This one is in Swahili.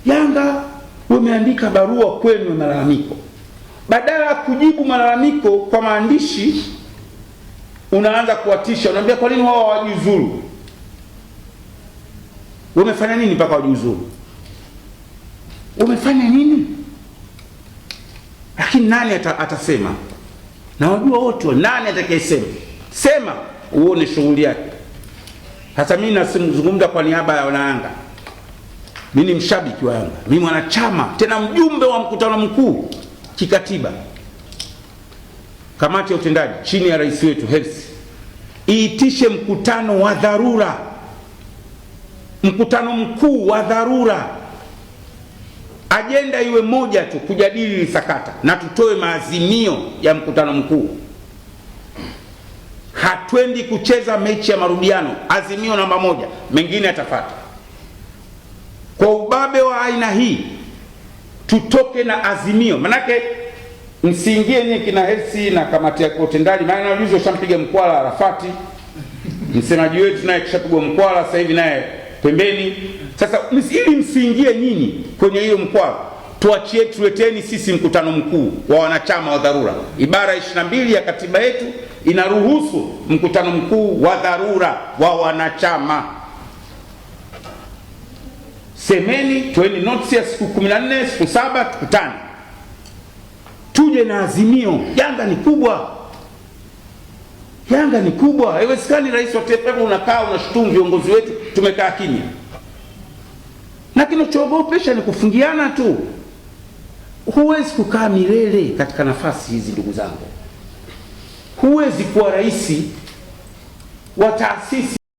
Yanga wameandika barua kwenu ya malalamiko. Badala ya kujibu malalamiko kwa maandishi, unaanza kuwatisha, unaambia kwa nini wao hawajiuzuru? Wamefanya nini mpaka wajiuzuru? Wamefanya nini? Lakini nani atasema? Na wajua wote, nani atakayesema? Sema uone shughuli yake. Hata mimi nazungumza kwa niaba ya Wanayanga. Mimi ni mshabiki wa Yanga, mimi mwanachama, tena mjumbe wa mkutano mkuu kikatiba. Kamati ya utendaji chini ya rais wetu Hersi iitishe mkutano wa dharura, mkutano mkuu wa dharura. Ajenda iwe moja tu, kujadili sakata na tutoe maazimio ya mkutano mkuu. Hatwendi kucheza mechi ya marudiano. Azimio namba 1, mengine yatafuata. Kwa ubabe wa aina hii tutoke na azimio. Manake msiingie nyinyi kina Hersi na kamati ya utendaji, maana walizo shampiga mkwala Arafati, msemaji wetu naye kishapigwa mkwala sasa hivi naye pembeni. Sasa ili msiingie nyinyi kwenye hiyo mkwala, tuachie, tuleteni sisi mkutano mkuu wa wanachama wa dharura. Ibara 22 ya katiba yetu inaruhusu mkutano mkuu wa dharura wa wanachama. Semeni, tueni notice ya siku 14, siku 7, tukutane. Tuje na azimio. Yanga ni kubwa. Yanga ni kubwa. Haiwezekani rais wa TFF unakaa unashutumu viongozi wetu tumekaa kimya. Na kinachoogopesha ni kufungiana tu. Huwezi kukaa milele katika nafasi hizi ndugu zangu. Huwezi kuwa rais wa taasisi